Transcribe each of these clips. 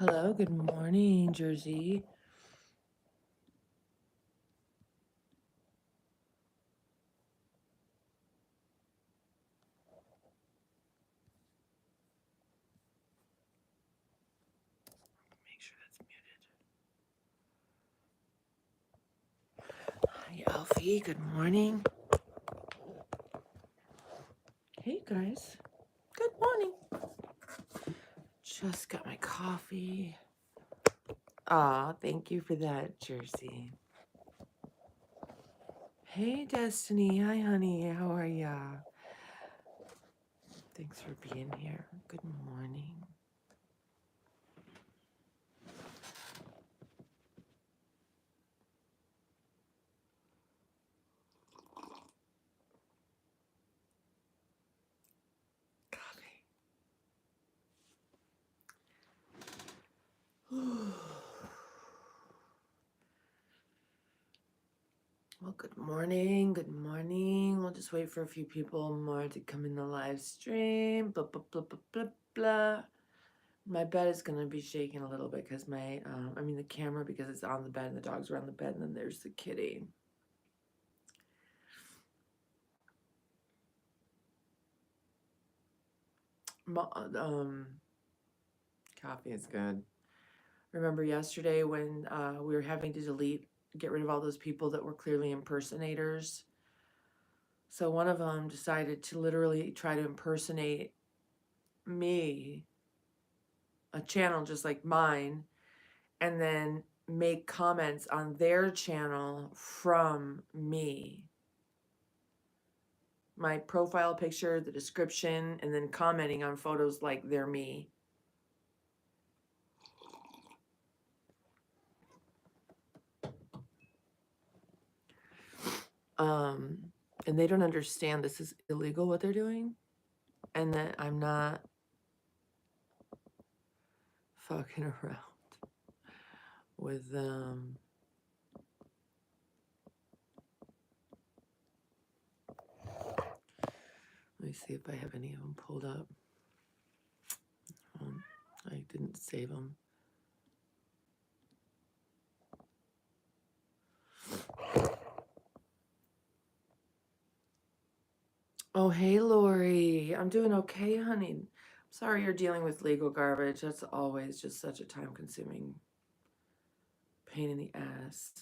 Hello, good morning, Jersey. Make sure that's muted. Hi, Alfie. Good morning. Hey, guys. Good morning. Just got my coffee. Aw, thank you for that, Jersey. Hey, Destiny. Hi, honey. How are ya? Thanks for being here. Good morning. Coffee. Well, good morning. Good morning. We'll just wait for a few people more to come in the live stream. Blah, blah, blah, blah, blah, blah. My bed is going to be shaking a little bit because the camera, because it's on the bed and the dogs are on the bed, and then there's the kitty. Coffee is good. Remember yesterday when we were having to get rid of all those people that were clearly impersonators? So one of them decided to literally try to impersonate me, a channel just like mine, and then make comments on their channel from me. My profile picture, the description, and then commenting on photos like they're me. And they don't understand this is illegal what they're doing, and that I'm not fucking around with them. Let me see if I have any of them pulled up. I didn't save them. Oh, hey, Lori. I'm doing okay, honey. I'm sorry you're dealing with legal garbage. That's always just such a time-consuming pain in the ass.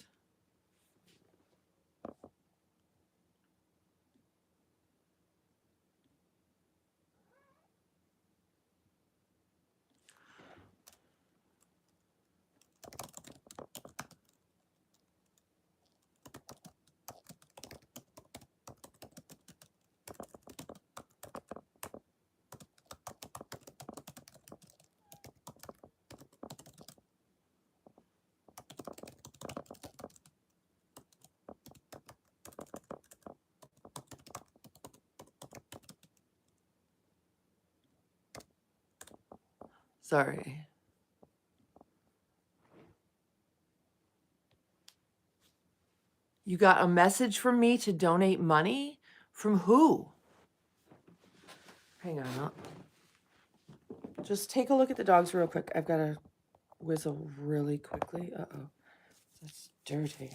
Sorry. You got a message from me to donate money? From who? Hang on. Just take a look at the dogs real quick. I've got to whistle really quickly. Uh-oh. That's dirty.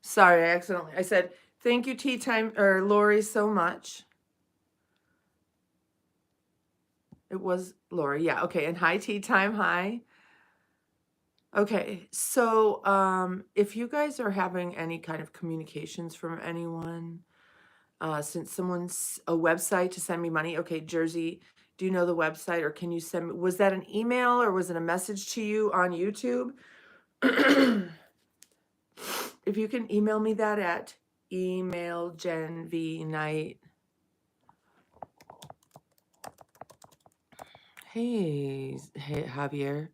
Sorry, I said, thank you, Tea Time, or Lori, so much. It was Lori, yeah, okay, and hi, Tea Time, hi. Okay, so if you guys are having any kind of communications from anyone, since someone's a website to send me money, okay, Jersey, do you know the website, or can you send me, was that an email or was it a message to you on YouTube? If you can email me that at emailgenvnight. Hey, Javier.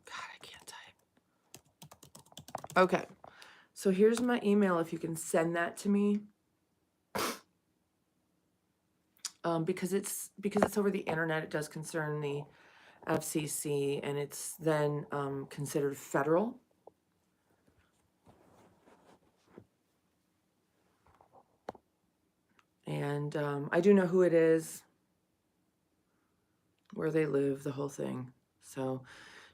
God, I can't type. Okay, so here's my email. If you can send that to me, because it's over the internet, it does concern the FCC, and it's then considered federal. And I do know who it is, where they live, the whole thing. So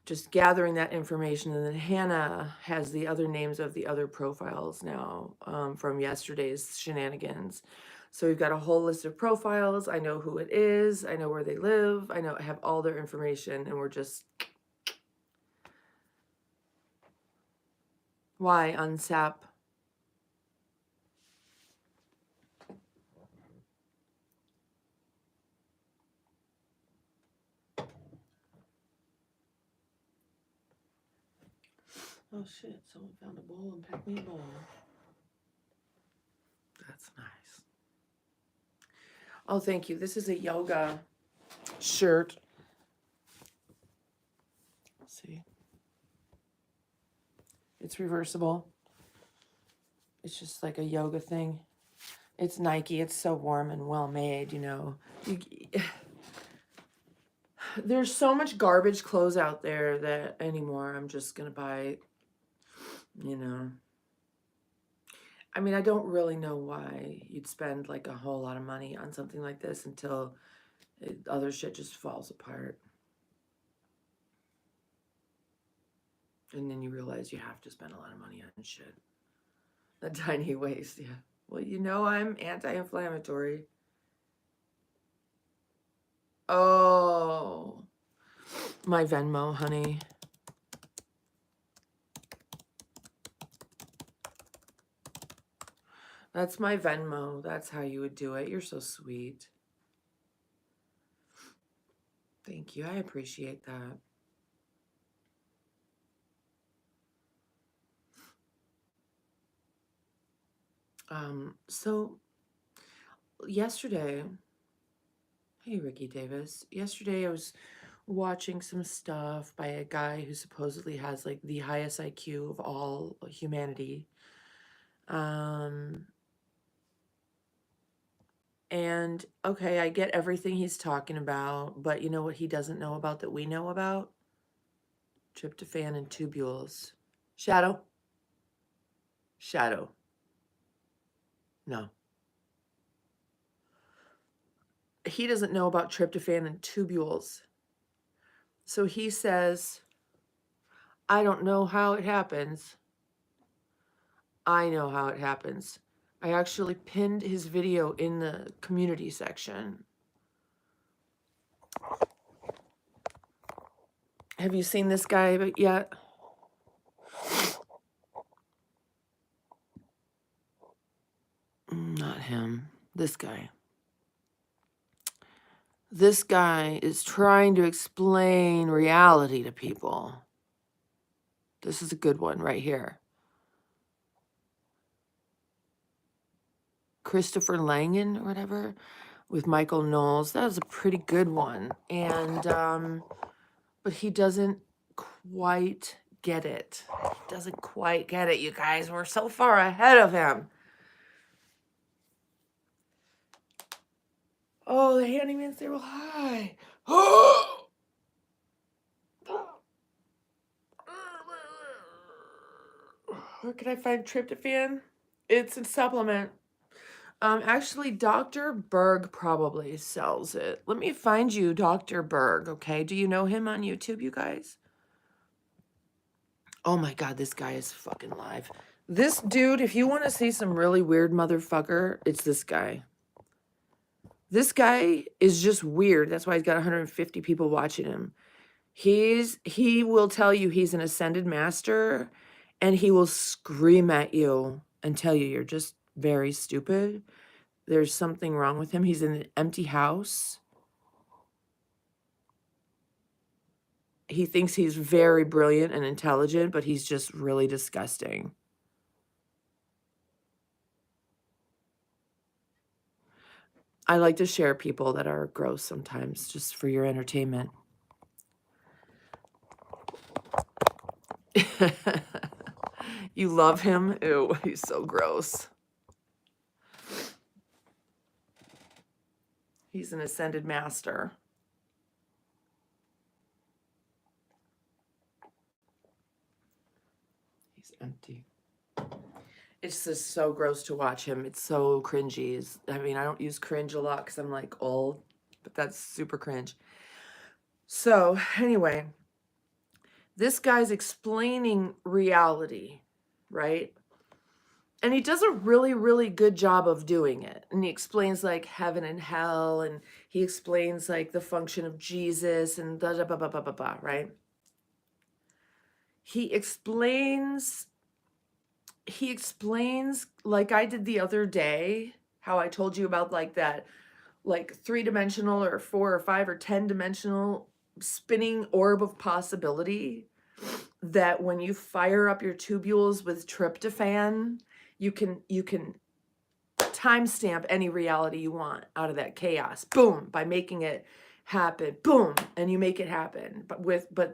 just gathering that information. And then Hannah has the other names of the other profiles now from yesterday's shenanigans. So we've got a whole list of profiles. I know who it is. I know where they live. I have all their information, and we're just... Why unsap? Oh shit, someone found a bowl and packed me a bowl. That's nice. Oh, thank you. This is a yoga shirt. Let's see. It's reversible. It's just like a yoga thing. It's Nike. It's so warm and well made, you know. There's so much garbage clothes out there that anymore I'm just going to buy, you know. I mean, I don't really know why you'd spend like a whole lot of money on something like this until other shit just falls apart. And then you realize you have to spend a lot of money on shit. A tiny waist, yeah. Well, you know I'm anti-inflammatory. Oh, my Venmo, honey. That's my Venmo. That's how you would do it. You're so sweet. Thank you. I appreciate that. So yesterday, hey, Ricky Davis. Yesterday I was watching some stuff by a guy who supposedly has like the highest IQ of all humanity. And okay, I get everything he's talking about, but you know what he doesn't know about that we know about? Tryptophan and tubules. Shadow? Shadow. No. He doesn't know about tryptophan and tubules. So he says, I don't know how it happens. I know how it happens. I actually pinned his video in the community section. Have you seen this guy yet? Not him. This guy. This guy is trying to explain reality to people. This is a good one right here. Christopher Langan or whatever with Michael Knowles. That was a pretty good one. And, but he doesn't quite get it. He doesn't quite get it, you guys. We're so far ahead of him. Oh, the handyman say, well, hi. Where can I find tryptophan? It's a supplement. Actually, Dr. Berg probably sells it. Let me find you Dr. Berg, okay? Do you know him on YouTube, you guys? Oh my God, this guy is fucking live. This dude, if you want to see some really weird motherfucker, it's this guy. This guy is just weird. That's why he's got 150 people watching him. He will tell you he's an ascended master, and he will scream at you and tell you you're just very stupid. There's something wrong with him. He's in an empty house. He thinks he's very brilliant and intelligent, but he's just really disgusting. I like to share people that are gross sometimes, just for your entertainment. You love him? Ew, he's so gross. He's an ascended master. He's empty. It's just so gross to watch him. It's so cringy. I mean, I don't use cringe a lot because I'm like old, but that's super cringe. So anyway, this guy's explaining reality, right? And he does a really, really good job of doing it. And he explains like heaven and hell, and he explains like the function of Jesus and da da ba ba ba ba ba, right? He explains like I did the other day, how I told you about like that, like 3-dimensional or 4 or 5 or 10-dimensional spinning orb of possibility, that when you fire up your tubules with tryptophan, you can timestamp any reality you want out of that chaos. Boom, by making it happen. Boom, and you make it happen. But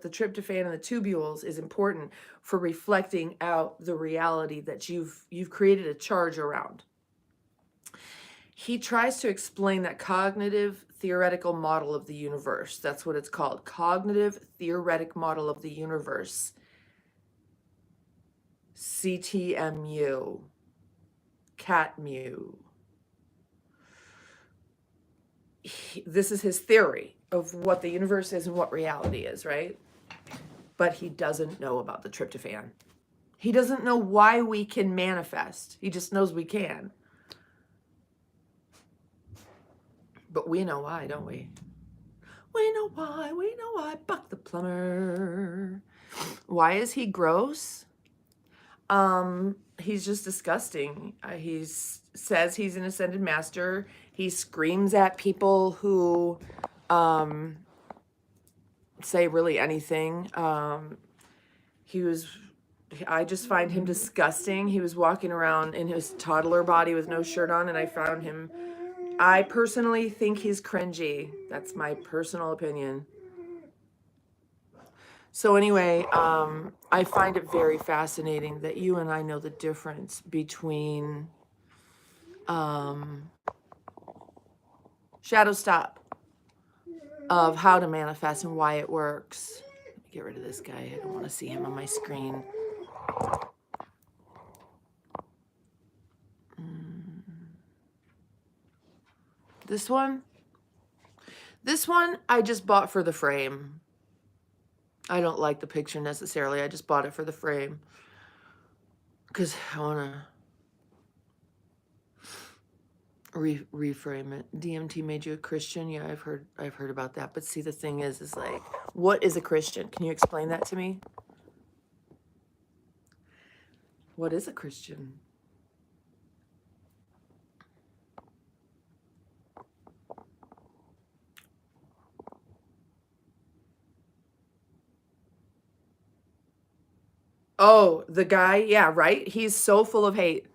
the tryptophan and the tubules is important for reflecting out the reality that you've created a charge around. He tries to explain that cognitive theoretical model of the universe. That's what it's called. Cognitive theoretic model of the universe. CTMU. CatMu. This is his theory of what the universe is and what reality is, right? But he doesn't know about the tryptophan. He doesn't know why we can manifest. He just knows we can. But we know why, don't we? We know why, Buck the plumber. Why is he gross? He's just disgusting. He says he's an ascended master. He screams at people who say really anything. I just find him disgusting. He was walking around in his toddler body with no shirt on, and I personally think he's cringy. That's my personal opinion. So anyway, I find it very fascinating that you and I know the difference between shadow stop of how to manifest and why it works. Let me get rid of this guy. I don't want to see him on my screen. This one I just bought for the frame. I don't like the picture necessarily. I just bought it for the frame because I want to reframe it. DMT made you a Christian? Yeah, I've heard about that. But see, the thing is like, what is a Christian? Can you explain that to me? What is a Christian? Oh, the guy, yeah, right? He's so full of hate.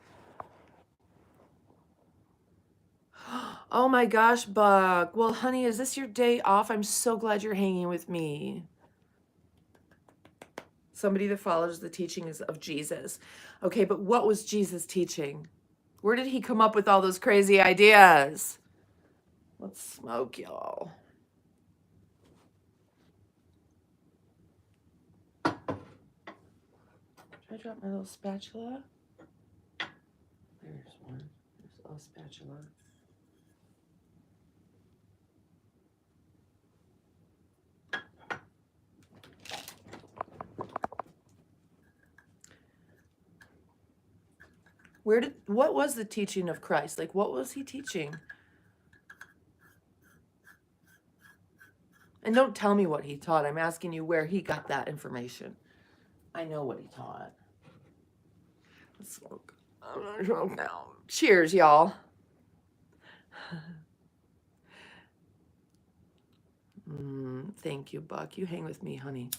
Oh my gosh, Buck. Well, honey, is this your day off? I'm so glad you're hanging with me. Somebody that follows the teachings of Jesus. Okay, but what was Jesus teaching? Where did he come up with all those crazy ideas? Let's smoke, y'all. Should I drop my little spatula? There's one. Oh, spatula. What was the teaching of Christ? Like, what was he teaching? And don't tell me what he taught. I'm asking you where he got that information. I know what he taught. Let's smoke. I'm gonna smoke now. Cheers, y'all. Thank you, Buck. You hang with me, honey.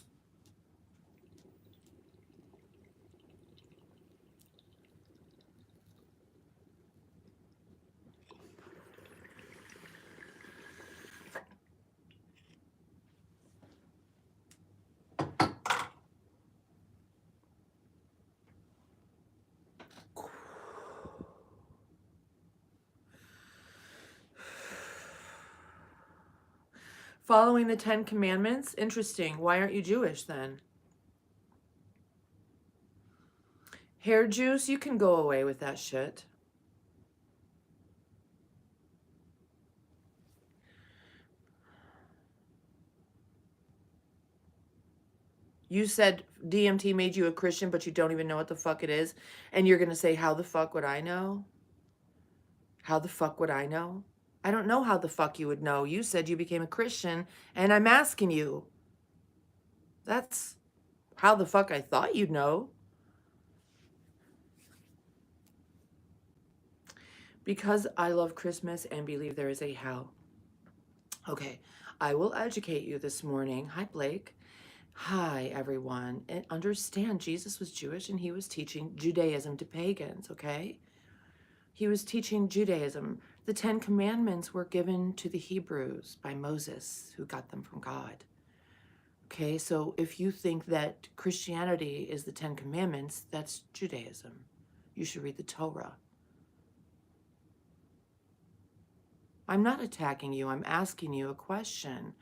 Following the 10 Commandments? Interesting. Why aren't you Jewish then? Hair juice, you can go away with that shit. You said DMT made you a Christian, but you don't even know what the fuck it is. And you're going to say, how the fuck would I know? How the fuck would I know? I don't know how the fuck you would know. You said you became a Christian, and I'm asking you. That's how the fuck I thought you'd know. Because I love Christmas and believe there is a hell. Okay, I will educate you this morning. Hi, Blake. Hi, everyone. And understand, Jesus was Jewish and he was teaching Judaism to pagans, okay? He was teaching Judaism. The 10 Commandments were given to the Hebrews by Moses, who got them from God. Okay, so if you think that Christianity is the 10 Commandments, that's Judaism. You should read the Torah. I'm not attacking you. I'm asking you a question.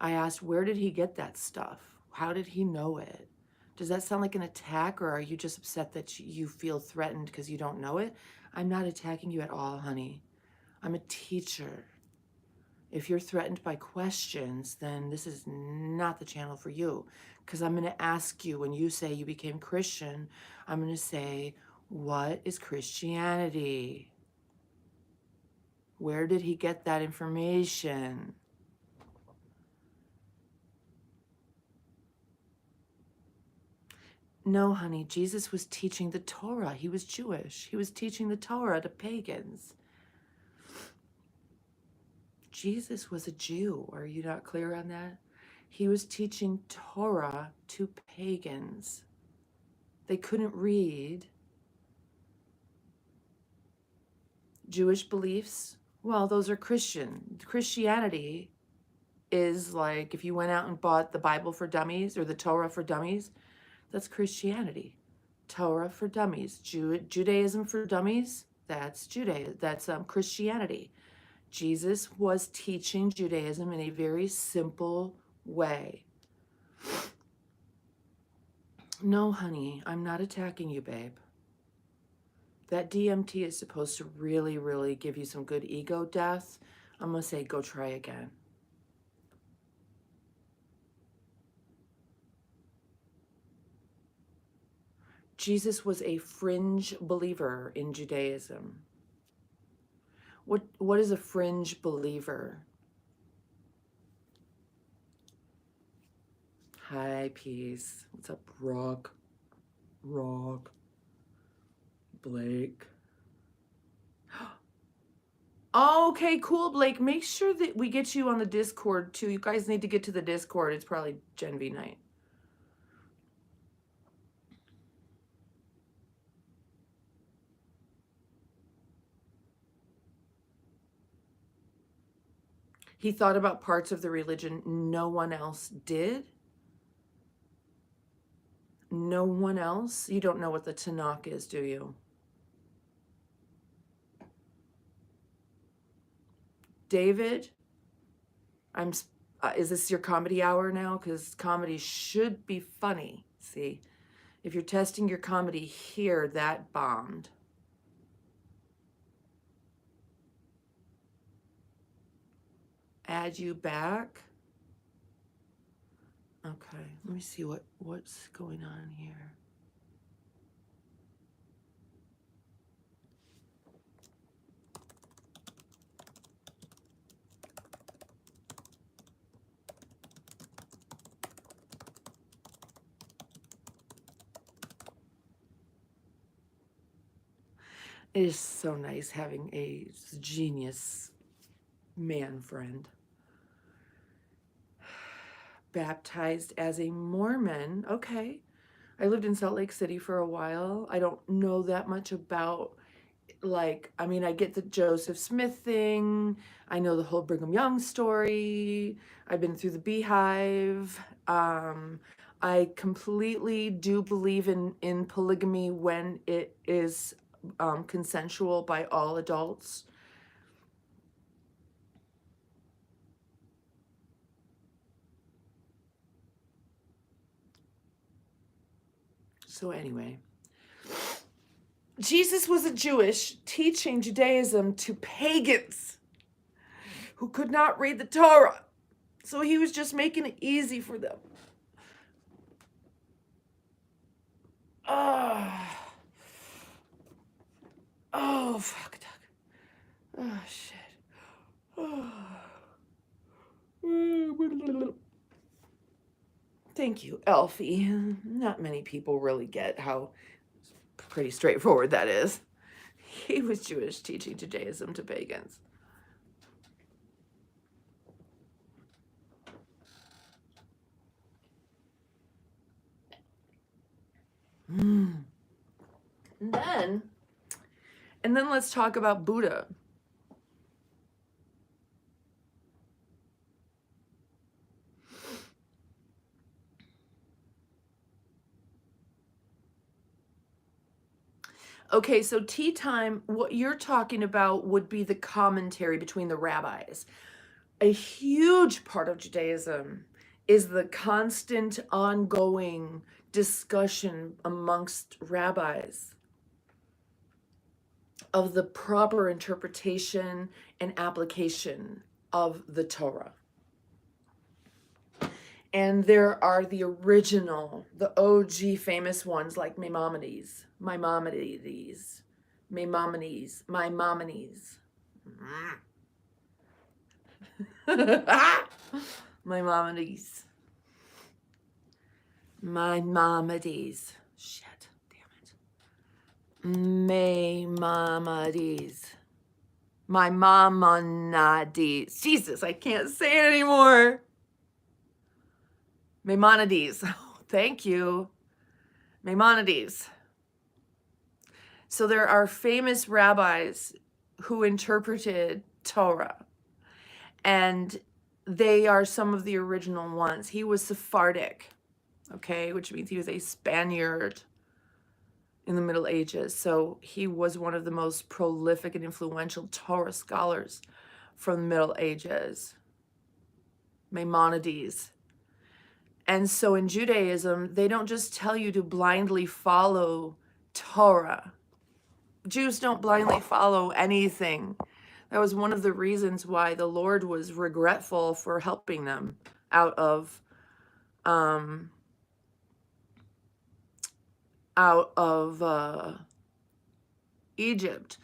I asked, where did he get that stuff? How did he know it? Does that sound like an attack, or are you just upset that you feel threatened because you don't know it? I'm not attacking you at all, honey. I'm a teacher. If you're threatened by questions, then this is not the channel for you. Because I'm going to ask you, when you say you became Christian, I'm going to say, what is Christianity? Where did he get that information? No, honey, Jesus was teaching the Torah. He was Jewish. He was teaching the Torah to pagans. Jesus was a Jew. Are you not clear on that? He was teaching Torah to pagans. They couldn't read. Jewish beliefs, well, those are Christian. Christianity is like if you went out and bought the Bible for dummies or the Torah for dummies, that's Christianity. Torah for dummies. Judaism for dummies, that's Christianity. Jesus was teaching Judaism in a very simple way. No, honey, I'm not attacking you, babe. That DMT is supposed to really, really give you some good ego death. I'm going to say go try again. Jesus was a fringe believer in Judaism. What is a fringe believer? Hi, peace. What's up, Rock? Blake. Okay, cool, Blake. Make sure that we get you on the Discord, too. You guys need to get to the Discord. It's probably Gen V night. He thought about parts of the religion no one else did. No one else? You don't know what the Tanakh is, do you? David, is this your comedy hour now? Because comedy should be funny. See, if you're testing your comedy here, that bombed. add you back. Okay, let me see what's going on here. It is so nice having a genius man friend. Baptized as a Mormon. Okay. I lived in Salt Lake City for a while. I don't know that much about, like, I mean, I get the Joseph Smith thing. I know the whole Brigham Young story. I've been through the Beehive. I completely do believe in polygamy when it is consensual by all adults. So anyway, Jesus was a Jewish teaching Judaism to pagans who could not read the Torah. So he was just making it easy for them. Oh, fuck, Doug. Oh, shit. Thank you, Elfie. Not many people really get how pretty straightforward that is. He was Jewish teaching Judaism to pagans. And then let's talk about Buddha. Okay, so tea time, what you're talking about would be the commentary between the rabbis. A huge part of Judaism is the constant ongoing discussion amongst rabbis of the proper interpretation and application of the Torah. And there are the original, the OG famous ones like Maimonides. Maimonides. Maimonides. Shit, damn it. Maimonides. Jesus, I can't say it anymore. Maimonides. Oh, thank you. Maimonides. So there are famous rabbis who interpreted Torah, and they are some of the original ones. He was Sephardic, okay, which means he was a Spaniard in the Middle Ages. So he was one of the most prolific and influential Torah scholars from the Middle Ages. Maimonides. And so in Judaism, they don't just tell you to blindly follow Torah. Jews don't blindly follow anything. That was one of the reasons why the Lord was regretful for helping them out of Egypt.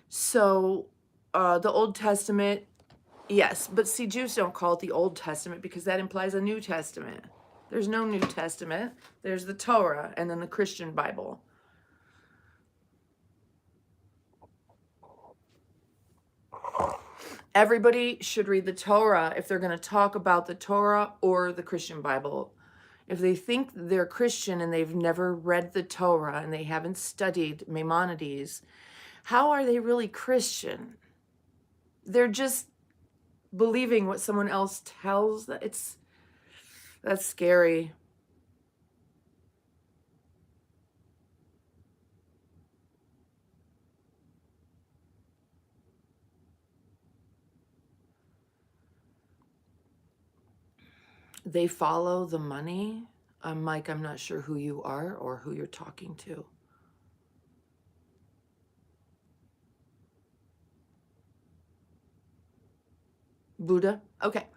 So the Old Testament, yes, but see, Jews don't call it the Old Testament because that implies a New Testament. There's no New Testament. There's the Torah and then the Christian Bible. Everybody should read the Torah if they're going to talk about the Torah or the Christian Bible. If they think they're Christian and they've never read the Torah and they haven't studied Maimonides, how are they really Christian? They're just believing what someone else tells them. That's scary. They follow the money. Mike, I'm not sure who you are or who you're talking to. Buddha? Okay.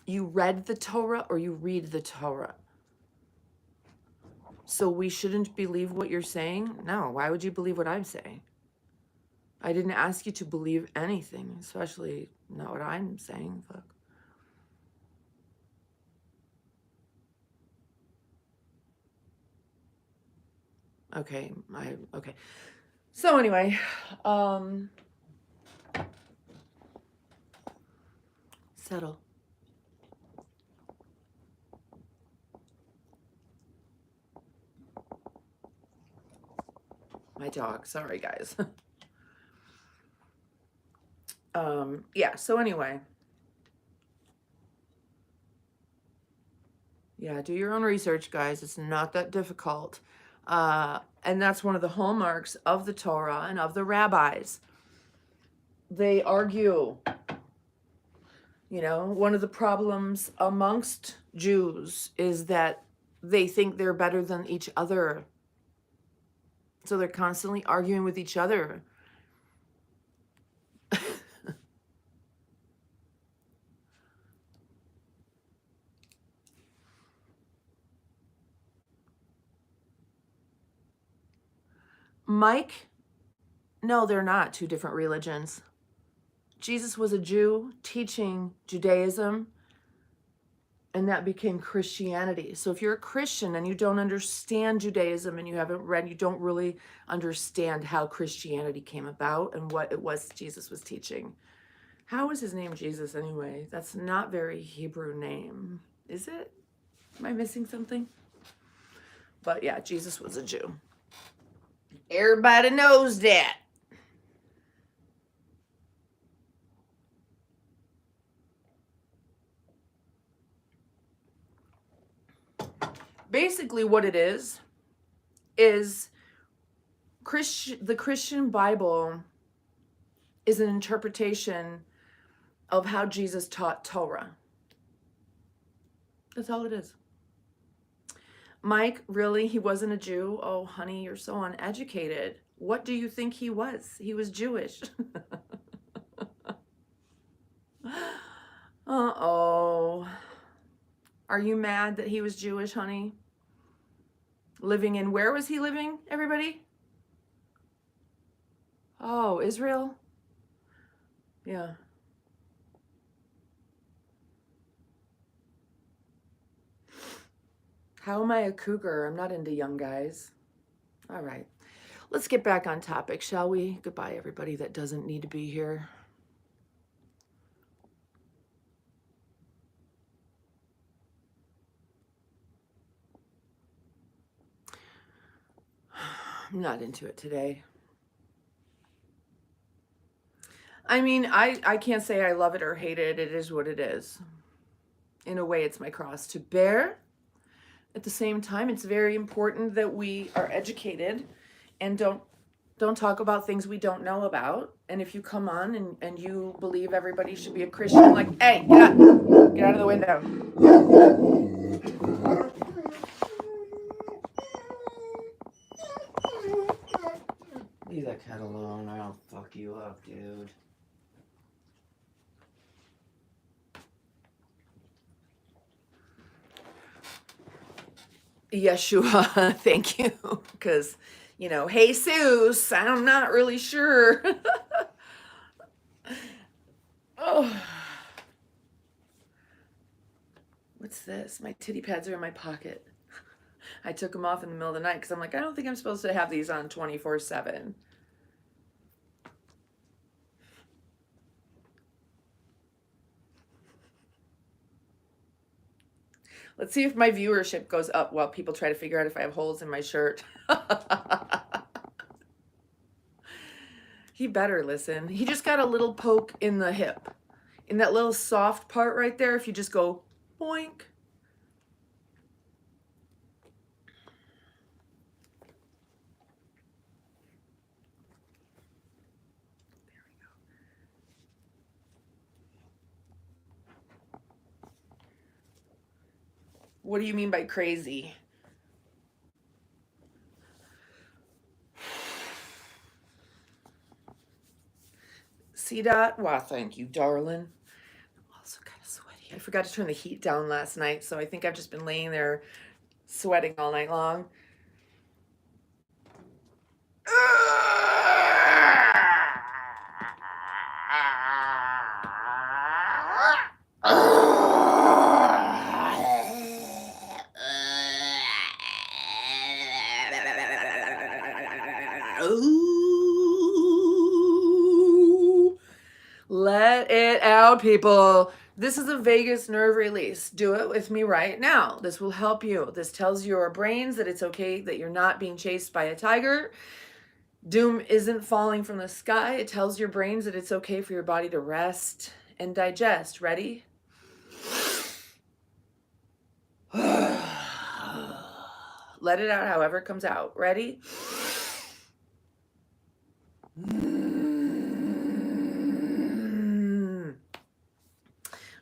You read the Torah or you read the Torah? So we shouldn't believe what you're saying? No, why would you believe what I'm saying? I didn't ask you to believe anything, especially not what I'm saying. Fuck. Okay, okay. So anyway, settle. My dog, sorry guys. Yeah, so anyway. Yeah, do your own research, guys. It's not that difficult. And that's one of the hallmarks of the Torah and of the rabbis. They argue. You know, one of the problems amongst Jews is that they think they're better than each other. So they're constantly arguing with each other. Mike, no, they're not two different religions. Jesus was a Jew teaching Judaism, and that became Christianity. So if you're a Christian and you don't understand Judaism and you haven't read, you don't really understand how Christianity came about and what it was Jesus was teaching. How is his name Jesus anyway? That's not very Hebrew name, is it? Am I missing something? But yeah, Jesus was a Jew. Everybody knows that. Basically what it is the Christian Bible is an interpretation of how Jesus taught Torah. That's all it is. Mike, really? He wasn't a Jew? Oh, honey, you're so uneducated. What do you think he was? He was Jewish. Uh-oh. Are you mad that he was Jewish, honey? Living in, where was he living, everybody? Oh, Israel? Yeah. How am I a cougar? I'm not into young guys. All right. Let's get back on topic, shall we? Goodbye, everybody that doesn't need to be here. I'm not into it today. I mean, I can't say I love it or hate it. It is what it is. In a way, it's my cross to bear. At the same time, it's very important that we are educated and don't talk about things we don't know about. And if you come on and you believe everybody should be a Christian, like, hey, get out of the window. Leave that cat alone or I'll fuck you up, dude. Yeshua, thank you. Because, you know, Jesus, I'm not really sure. Oh. What's this? My titty pads are in my pocket. I took them off in the middle of the night because I'm like, I don't think I'm supposed to have these on 24/7. Let's see if my viewership goes up while people try to figure out if I have holes in my shirt. He better listen. He just got a little poke in the hip. In that little soft part right there, if you just go boink. What do you mean by crazy? See that? Wow, thank you, darling. I'm also kind of sweaty. I forgot to turn the heat down last night, so I think I've just been laying there sweating all night long. Let it out, people. This is a vagus nerve release. Do it with me right now. This will help you. This tells your brains that it's okay, that you're not being chased by a tiger. Doom isn't falling from the sky. It tells your brains that it's okay for your body to rest and digest. Ready? Let it out however it comes out. Ready?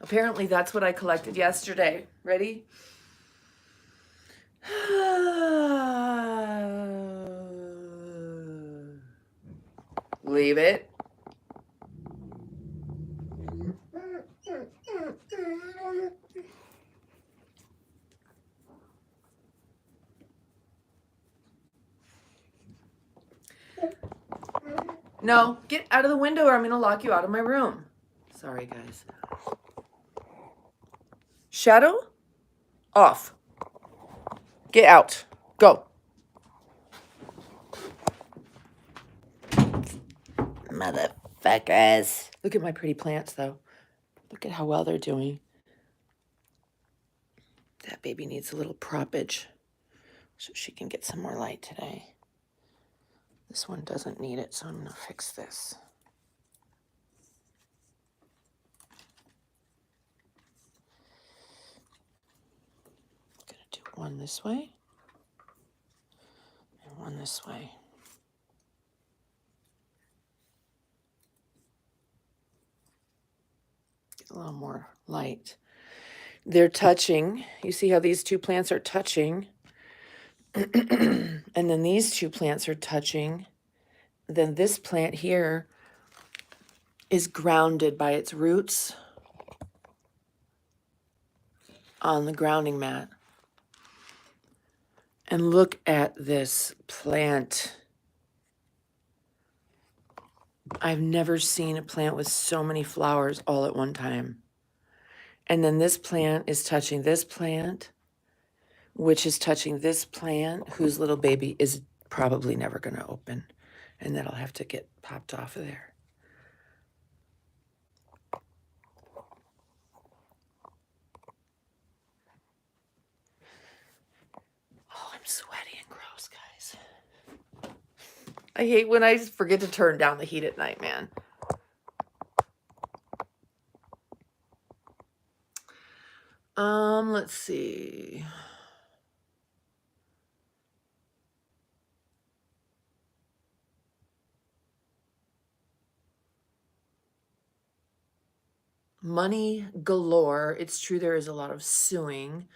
Apparently that's what I collected yesterday. Ready? Leave it. No, get out of the window or I'm going to lock you out of my room. Sorry, guys. Shadow? Off. Get out. Go. Motherfuckers. Look at my pretty plants, though. Look at how well they're doing. That baby needs a little propage so she can get some more light today. This one doesn't need it, so I'm going to fix this. I'm going to do one this way and one this way. Get a little more light. They're touching. You see how these two plants are touching? And then these two plants are touching. Then this plant here is grounded by its roots on the grounding mat. And look at this plant. I've never seen a plant with so many flowers all at one time. And then this plant is touching this plant, which is touching this plant, whose little baby is probably never going to open. And that'll have to get popped off of there. Oh, I'm sweaty and gross, guys. I hate when I forget to turn down the heat at night, man. Let's see. Money galore. It's true there is a lot of suing.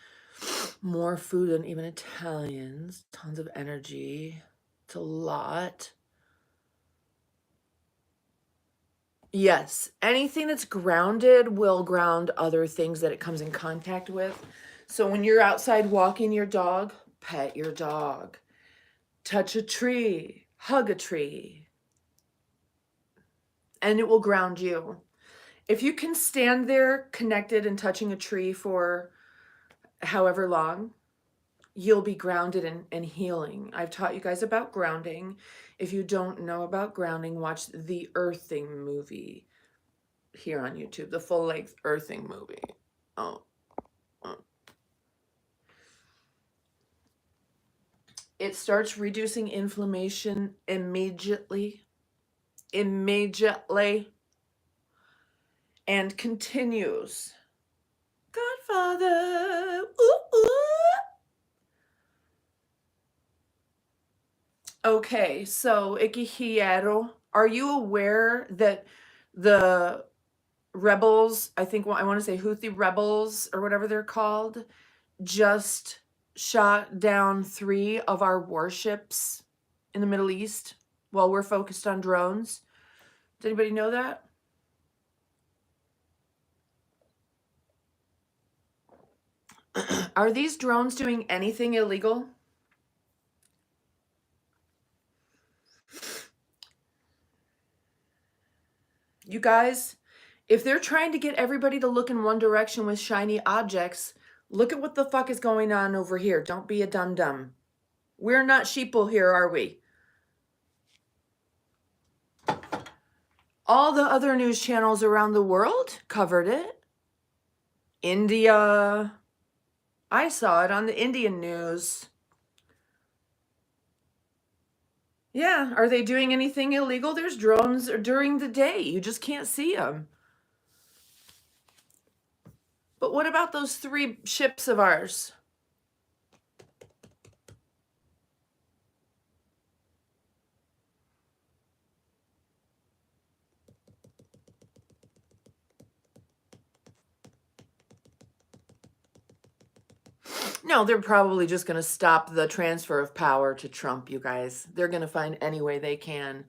More food than even Italians. Tons of energy. It's a lot. Yes, anything that's grounded will ground other things that it comes in contact with. So when you're outside walking your dog, pet your dog. Touch a tree, hug a tree, and it will ground you. If you can stand there connected and touching a tree for however long, you'll be grounded and healing. I've taught you guys about grounding. If you don't know about grounding, watch the Earthing movie here on YouTube, the full-length Earthing movie. Oh. It starts reducing inflammation immediately, and continues. Godfather, ooh, ooh. Okay, so Ikihiro, are you aware that the rebels, I want to say Houthi rebels or whatever they're called, just shot down 3 of our warships in the Middle East while we're focused on drones? Does anybody know that? Are these drones doing anything illegal? You guys, if they're trying to get everybody to look in one direction with shiny objects, look at what the fuck is going on over here. Don't be a dum-dum. We're not sheeple here, are we? All the other news channels around the world covered it. India. I saw it on the Indian news. Yeah, are they doing anything illegal? There's drones during the day. You just can't see them. But what about those 3 ships of ours? No, they're probably just going to stop the transfer of power to Trump, you guys. They're going to find any way they can.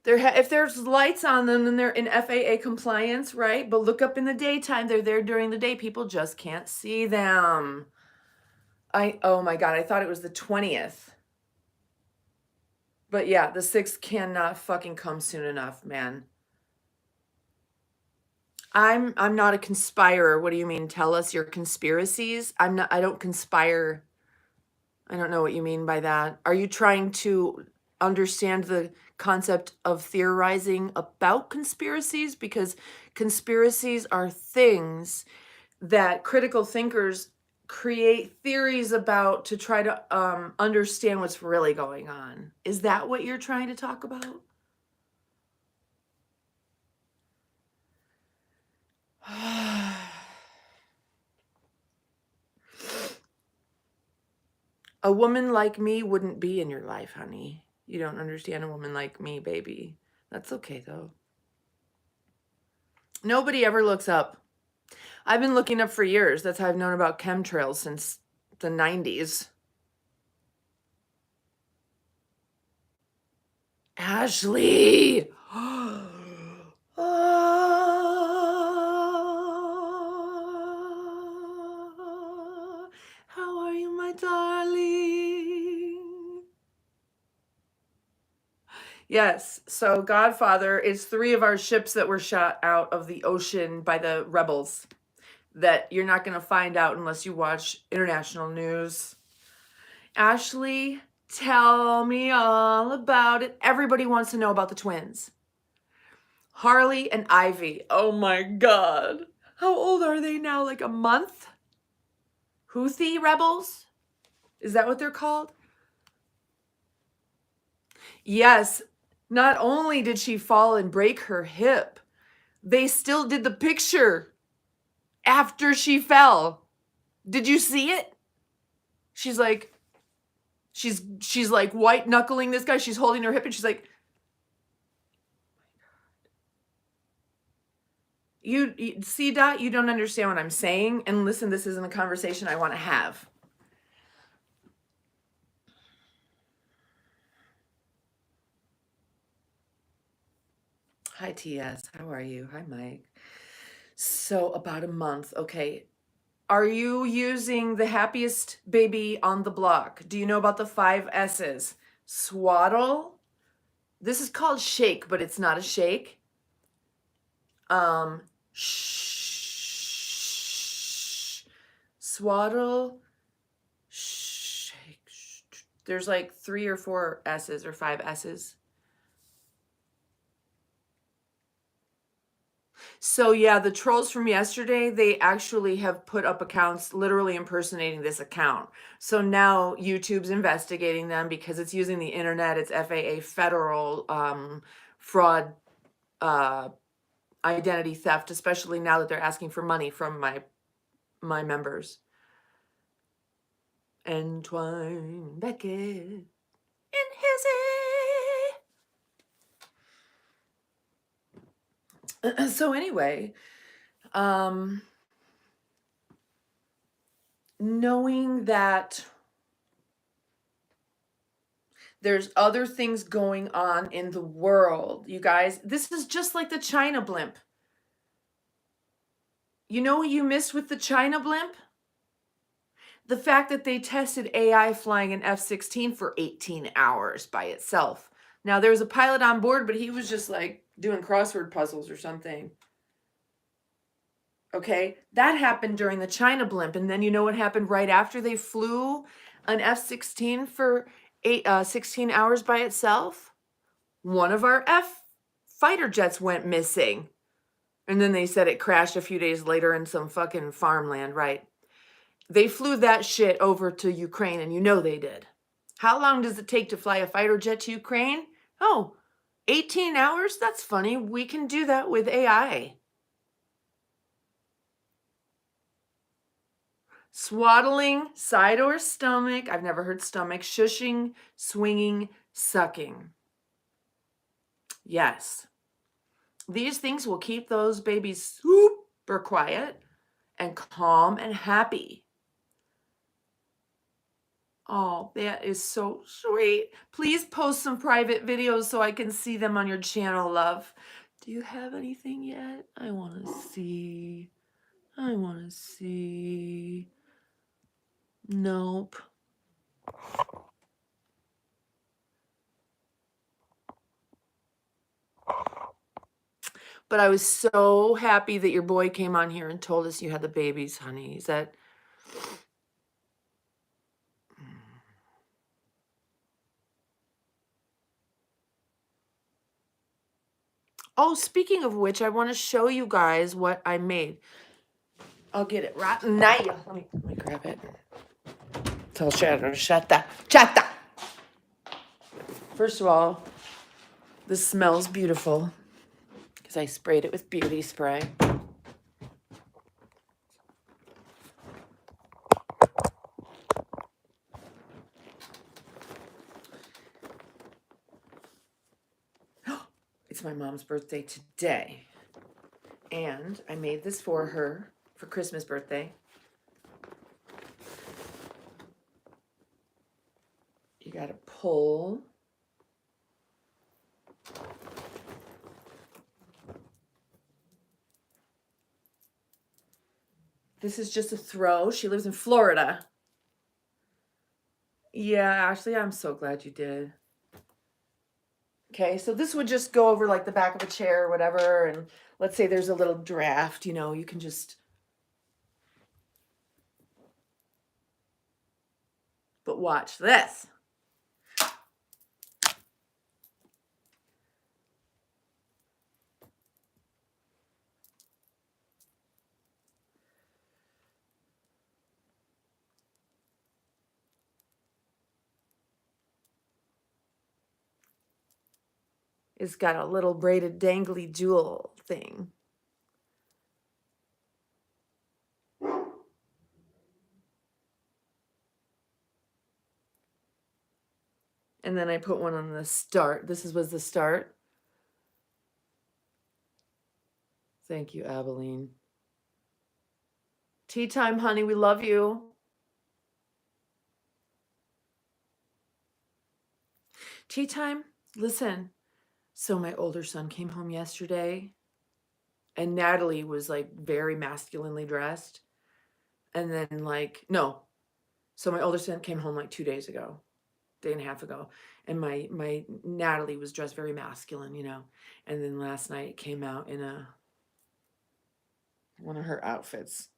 If there's lights on them, then they're in FAA compliance, right? But look up in the daytime. They're there during the day. People just can't see them. Oh my God, I thought it was the 20th. But yeah, the 6th cannot fucking come soon enough, man. I'm not a conspirer. What do you mean? Tell us your conspiracies. I don't conspire. I don't know what you mean by that. Are you trying to understand the concept of theorizing about conspiracies? Because conspiracies are things that critical thinkers create theories about to try to understand what's really going on. Is that what you're trying to talk about? A woman like me wouldn't be in your life, honey. You don't understand a woman like me, baby. That's okay, though. Nobody ever looks up. I've been looking up for years. That's how I've known about chemtrails since the 90s. Ashley! How are you, my darling? Yes, so Godfather is 3 of our ships that were shot out of the ocean by the rebels that you're not going to find out unless you watch international news. Ashley, tell me all about it. Everybody wants to know about the twins. Harley and Ivy. Oh my God. How old are they now? Like a month? Houthi rebels? Is that what they're called? Yes. Not only did she fall and break her hip, they still did the picture after she fell. Did you see it? She's like white knuckling this guy. She's holding her hip and she's like, you see, Dot, you don't understand what I'm saying. And listen, this isn't a conversation I want to have. Hi, TS. How are you? Hi, Mike. So about a month. Okay. Are you using the happiest baby on the block? Do you know about the 5 S's? Swaddle. This is called shake, but it's not a shake. Swaddle. Shake. There's like 3 or 4 S's or 5 S's. So yeah, the trolls from yesterday, they actually have put up accounts literally impersonating this account. So now YouTube's investigating them because it's using the internet. It's FAA federal fraud identity theft, especially now that they're asking for money from my members. Entwine Beckett in his So anyway, knowing that there's other things going on in the world, you guys, this is just like the China blimp. You know what you missed with the China blimp? The fact that they tested AI flying an F-16 for 18 hours by itself. Now, there was a pilot on board, but he was just like doing crossword puzzles or something. Okay, that happened during the China blimp. And then you know what happened right after they flew an F-16 for 16 hours by itself? One of our F fighter jets went missing. And then they said it crashed a few days later in some fucking farmland, right? They flew that shit over to Ukraine, and you know they did. How long does it take to fly a fighter jet to Ukraine? Oh, 18 hours? That's funny. We can do that with AI. Swaddling, side or stomach. I've never heard stomach. Shushing, swinging, sucking. Yes. These things will keep those babies super quiet and calm and happy. Oh, that is so sweet. Please post some private videos so I can see them on your channel, love. Do you have anything yet? I want to see. I want to see. Nope. But I was so happy that your boy came on here and told us you had the babies, honey. Is that... Oh, speaking of which, I want to show you guys what I made. I'll get it right now. Let me grab it. Tell Shadow, shut up. Shut up. First of all, this smells beautiful because I sprayed it with beauty spray. It's my mom's birthday today. And I made this for her for Christmas birthday. You gotta pull. This is just a throw. She lives in Florida. Yeah, Ashley, I'm so glad you did. Okay, so this would just go over like the back of a chair or whatever. And let's say there's a little draft, you know, you can just... But watch this. It's got a little braided dangly jewel thing. And then I put one on the start. This was the start. Thank you, Abilene. Tea time, honey. We love you. Tea time? Listen. So my older son came home yesterday, and Natalie was like very masculinely dressed. And then like, no. So my older son came home like 2 days ago, day and a half ago. And my Natalie was dressed very masculine, you know. And then last night it came out in one of her outfits.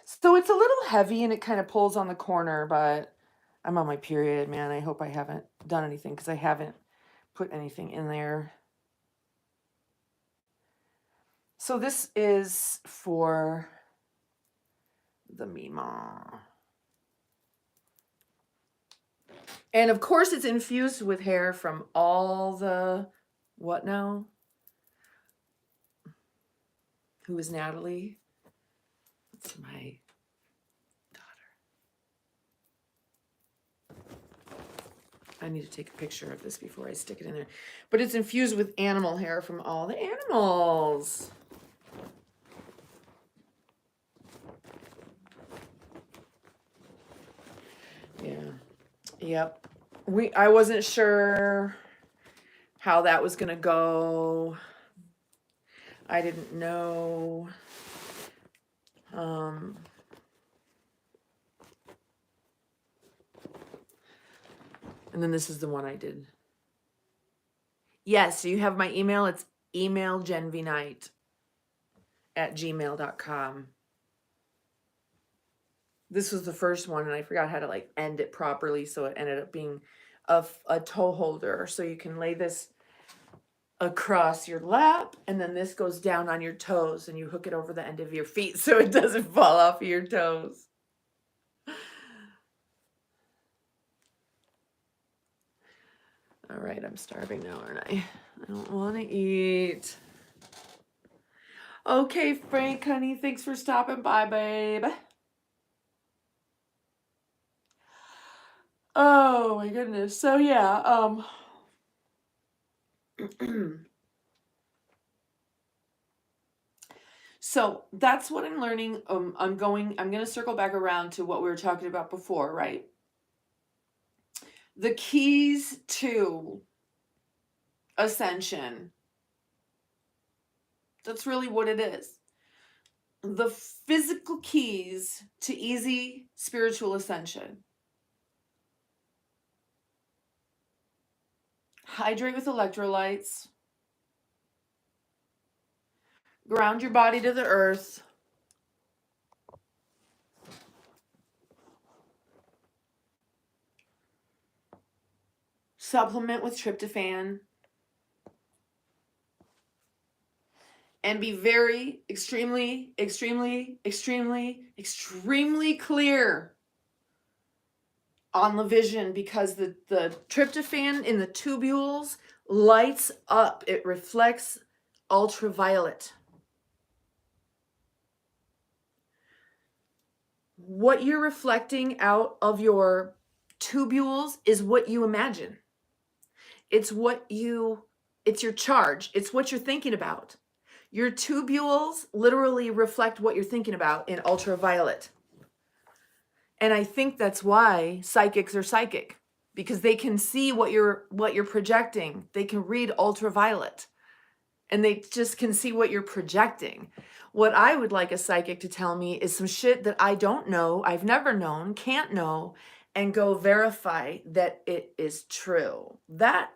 So it's a little heavy and it kind of pulls on the corner, but I'm on my period, man. I hope I haven't done anything because I haven't put anything in there. So this is for the Mima. And of course it's infused with hair from all the, what now? Who is Natalie? It's my daughter. I need to take a picture of this before I stick it in there. But it's infused with animal hair from all the animals. Yeah. Yep. I wasn't sure how that was going to go. I didn't know. And then this is the one I did. Yes, you have my email. It's emailgenvnight@gmail.com. This was the first one, and I forgot how to like end it properly, so it ended up being a toe holder. So you can lay this across your lap, and then this goes down on your toes, and you hook it over the end of your feet so it doesn't fall off of your toes. All right, I'm starving now, aren't I? I don't want to eat. Okay, Frank, honey, thanks for stopping by, babe. Oh my goodness. So yeah, so that's what I'm learning. I'm going to circle back around to what we were talking about before, right? The keys to ascension. That's really what it is. The physical keys to easy spiritual ascension. Hydrate with electrolytes. Ground your body to the earth. Supplement with tryptophan. And be very, extremely clear on the vision, because the tryptophan in the tubules lights up. It reflects ultraviolet. What you're reflecting out of your tubules is what you imagine. It's your charge. It's what you're thinking about. Your tubules literally reflect what you're thinking about in ultraviolet. And I think that's why psychics are psychic, because they can see what you're projecting. They can read ultraviolet, and they just can see what you're projecting. What I would like a psychic to tell me is some shit that I don't know, I've never known, can't know, and go verify that it is true. That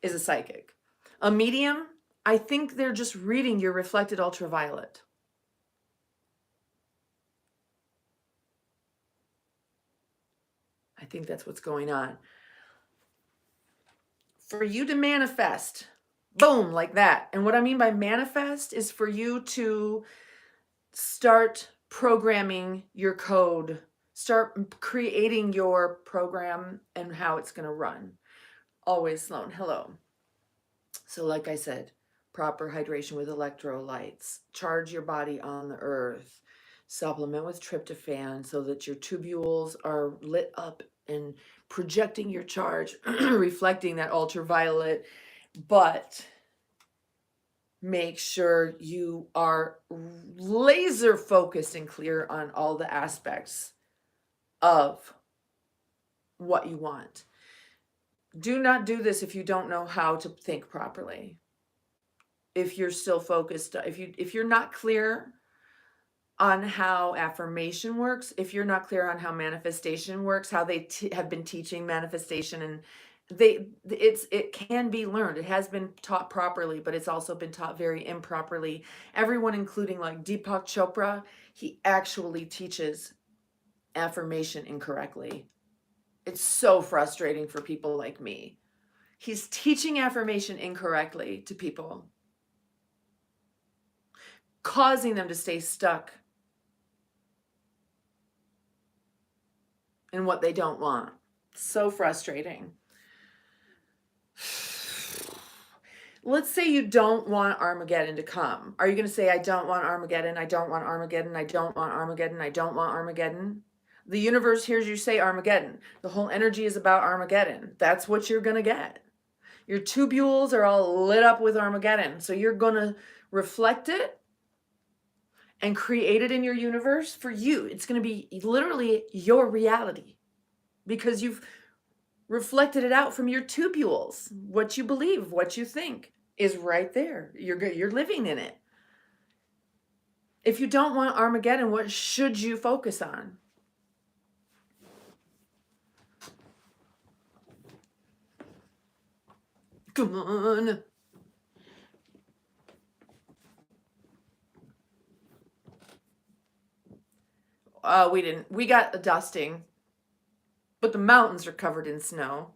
is a psychic. A medium, I think they're just reading your reflected ultraviolet. I think that's what's going on. For you to manifest, boom, like that. And what I mean by manifest is for you to start programming your code, start creating your program and how it's going to run. Always Sloan, hello. So like I said, proper hydration with electrolytes, charge your body on the earth, supplement with tryptophan so that your tubules are lit up and projecting your charge, reflecting that ultraviolet, but make sure you are laser focused and clear on all the aspects of what you want. Do not do this if you don't know how to think properly. If you're still focused, if you're not clear on how affirmation works, if you're not clear on how manifestation works, how they have been teaching manifestation, and it can be learned. It has been taught properly, but it's also been taught very improperly. Everyone, including like Deepak Chopra, he actually teaches affirmation incorrectly. It's so frustrating for people like me. He's teaching affirmation incorrectly to people, causing them to stay stuck in what they don't want. So frustrating. Let's say you don't want Armageddon to come. Are you going to say, I don't want Armageddon, I don't want Armageddon, I don't want Armageddon, I don't want Armageddon? The universe hears you say Armageddon. The whole energy is about Armageddon. That's what you're going to get. Your tubules are all lit up with Armageddon. So you're going to reflect it and create it in your universe for you. It's going to be literally your reality, because you've reflected it out from your tubules. What you believe, what you think is right there. You're living in it. If you don't want Armageddon, what should you focus on? Come on. We didn't. We got a dusting, but the mountains are covered in snow.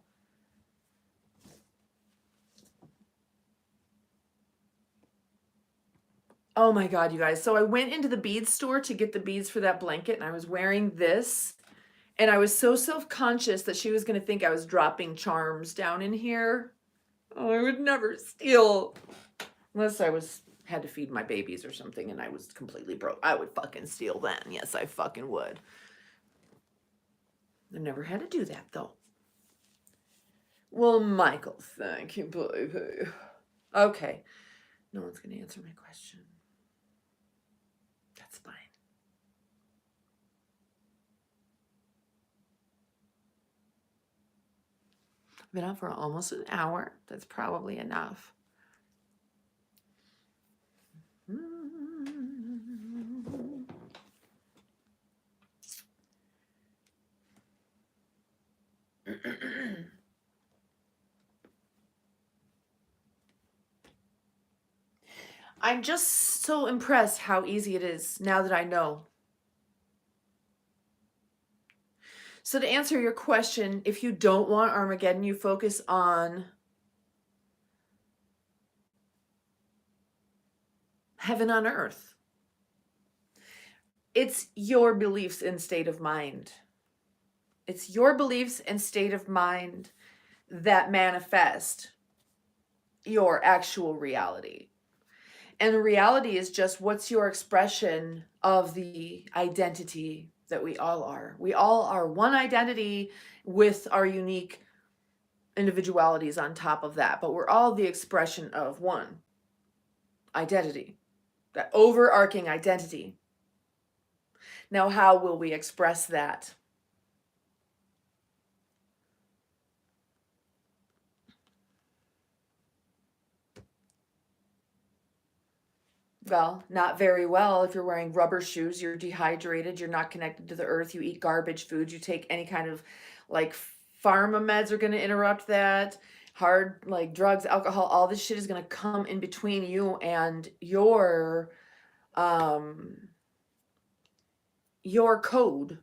Oh my God, you guys. So I went into the beads store to get the beads for that blanket, and I was wearing this. And I was so self-conscious that she was going to think I was dropping charms down in here. Oh, I would never steal. Unless I had to feed my babies or something and I was completely broke. I would fucking steal then. Yes, I fucking would. I never had to do that though. Well, Michael, thank you, baby. Okay. No one's going to answer my question. That's fine. I've been on for almost an hour. That's probably enough. I'm just so impressed how easy it is now that I know. So to answer your question, if you don't want Armageddon, you focus on heaven on earth. It's your beliefs and state of mind. It's your beliefs and state of mind that manifest your actual reality. And the reality is just what's your expression of the identity that we all are. We all are one identity with our unique individualities on top of that, but we're all the expression of one identity, that overarching identity. Now, how will we express that? Well, not very well. If you're wearing rubber shoes, you're dehydrated, you're not connected to the earth, you eat garbage food, you take any kind of like pharma meds are going to interrupt that. Hard like drugs, alcohol, all this shit is going to come in between you and your code,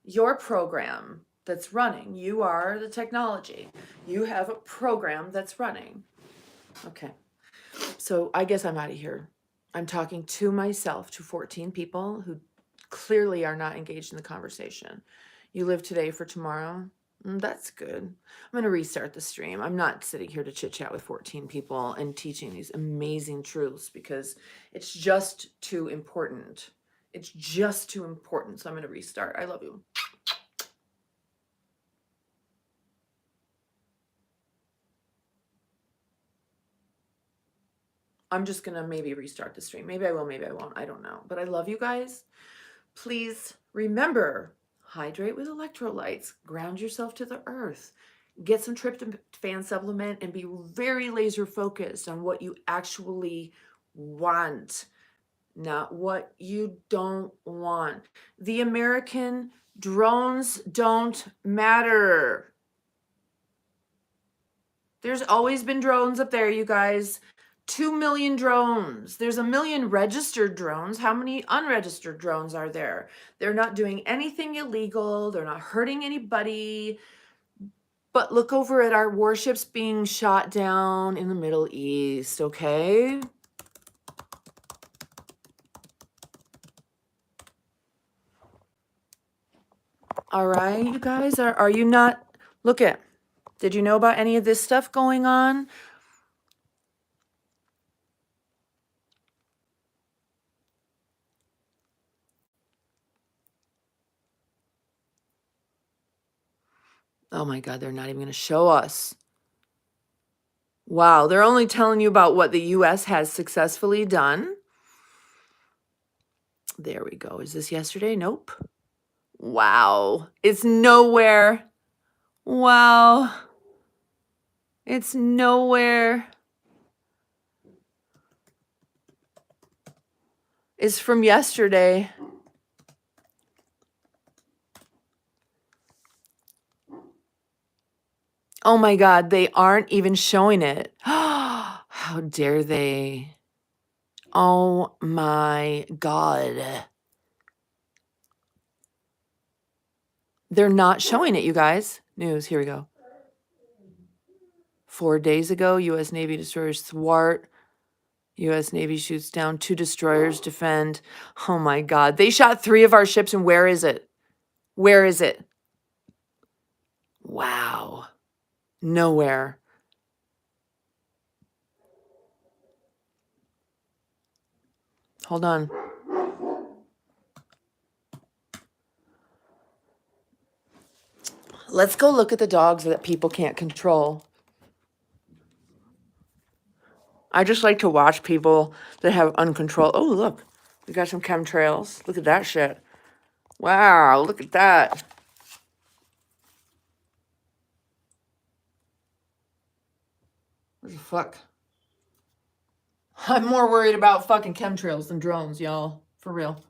your program that's running. You are the technology. You have a program that's running. Okay. So I guess I'm out of here. I'm talking to myself, to 14 people who clearly are not engaged in the conversation. You live today for tomorrow? That's good. I'm going to restart the stream. I'm not sitting here to chit chat with 14 people and teaching these amazing truths because it's just too important. It's just too important. So I'm going to restart. I love you. I'm just going to maybe restart the stream. Maybe I will, maybe I won't. I don't know. But I love you guys. Please remember, hydrate with electrolytes. Ground yourself to the earth. Get some tryptophan supplement and be very laser focused on what you actually want, not what you don't want. The American drones don't matter. There's always been drones up there, you guys. 2 million drones. There's 1 million registered drones. How many unregistered drones are there? They're not doing anything illegal. They're not hurting anybody. But look over at our warships being shot down in the Middle East, okay? All right, you guys, are you not, look at, did you know about any of this stuff going on? Oh my God, they're not even going to show us. Wow, they're only telling you about what the US has successfully done. There we go. Is this yesterday? Nope. Wow. It's nowhere. Wow. It's nowhere. It's from yesterday. Oh my God, they aren't even showing it. How dare they? Oh my God. They're not showing it, you guys. News, here we go. 4 days ago, U.S. Navy destroyers thwart. U.S. Navy shoots down 2 destroyers, defend. Oh my God. They shot 3 of our ships, and where is it? Where is it? Wow. Nowhere. Hold on. Let's go look at the dogs that people can't control. I just like to watch people that have uncontrolled. Oh, look. We got some chemtrails. Look at that shit. Wow, look at that. What the fuck? I'm more worried about fucking chemtrails than drones, y'all. For real.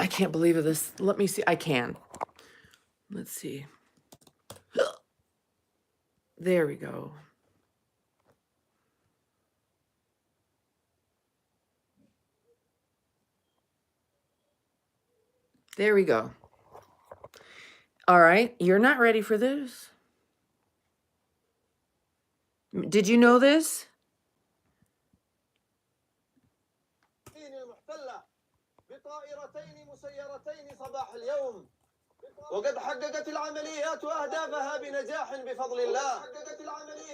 I can't believe this. Let me see. I can. Let's see. There we go. There we go. All right. You're not ready for this. Did you know this? وقد حققت العمليات أهدافها بنجاح بفضل الله.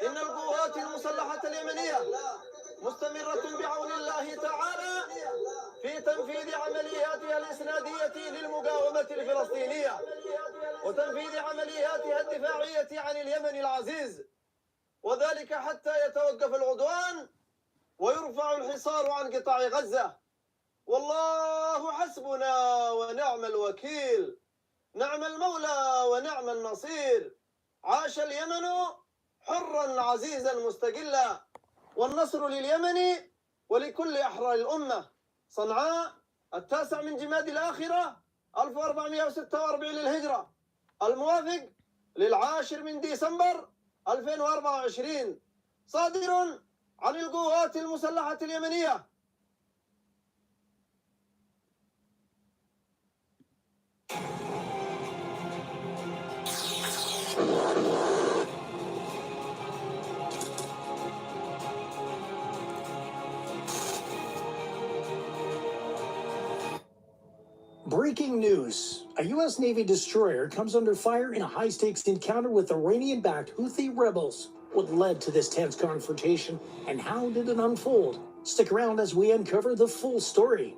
إن القوات المسلحة اليمنية مستمرة بعون الله تعالى في تنفيذ عملياتها الإسنادية للمقاومة الفلسطينية وتنفيذ عملياتها الدفاعية عن اليمن العزيز، وذلك حتى يتوقف العدوان ويرفع الحصار عن قطاع غزة. والله حسبنا ونعم الوكيل، نعم المولى ونعم النصير. عاش اليمن حرا عزيزا مستقلا، والنصر لليمن ولكل أحرار الأمة. صنعاء 9 من جماد الآخرة 1446 للهجرة، الموافق 10 من ديسمبر 2024، صادر عن القوات المسلحة اليمنية. Breaking news. A U.S. Navy destroyer comes under fire in a high-stakes encounter with Iranian-backed Houthi rebels. What led to this tense confrontation, and how did it unfold? Stick around as we uncover the full story.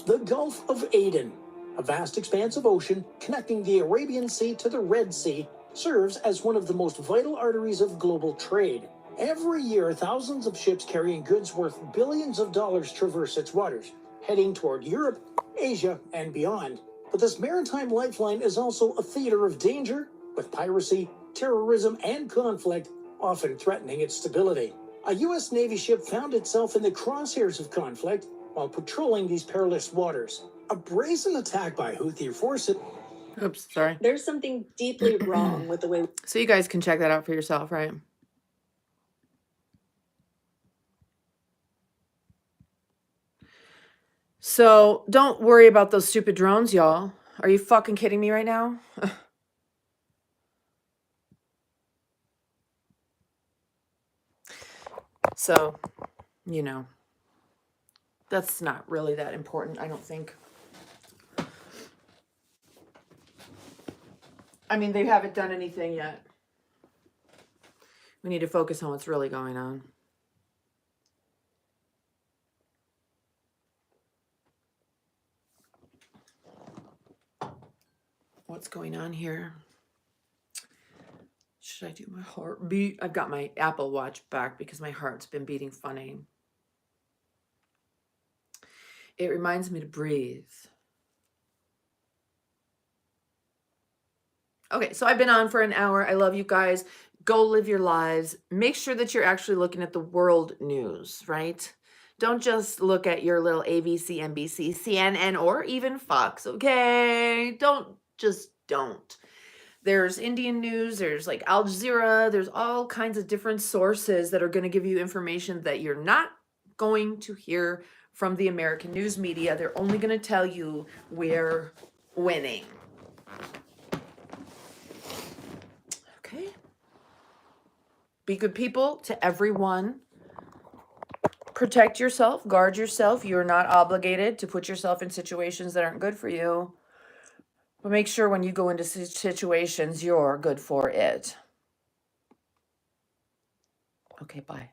The Gulf of Aden, a vast expanse of ocean connecting the Arabian Sea to the Red Sea, serves as one of the most vital arteries of global trade. Every year, thousands of ships carrying goods worth billions of dollars traverse its waters, heading toward Europe, Asia, and beyond. But this maritime lifeline is also a theater of danger, with piracy, terrorism, and conflict often threatening its stability. A U.S. Navy ship found itself in the crosshairs of conflict while patrolling these perilous waters. A brazen attack by Houthi forces. Oops, sorry. There's something deeply wrong with the way. So you guys can check that out for yourself, right? So don't worry about those stupid drones, y'all. Are you fucking kidding me right now? So, you know, that's not really that important, I don't think. I mean, they haven't done anything yet. We need to focus on what's really going on. What's going on here? Should I do my heartbeat? I've got my Apple Watch back because my heart's been beating funny. It reminds me to breathe. Okay, so I've been on for an hour. I love you guys. Go live your lives. Make sure that you're actually looking at the world news, right? Don't just look at your little ABC, NBC, CNN, or even Fox, okay? Don't. There's Indian news, there's like Al Jazeera, there's all kinds of different sources that are going to give you information that you're not going to hear from the American news media. They're only going to tell you we're winning. Okay. Be good people to everyone. Protect yourself, guard yourself. You're not obligated to put yourself in situations that aren't good for you. But make sure when you go into situations, you're good for it. Okay, bye.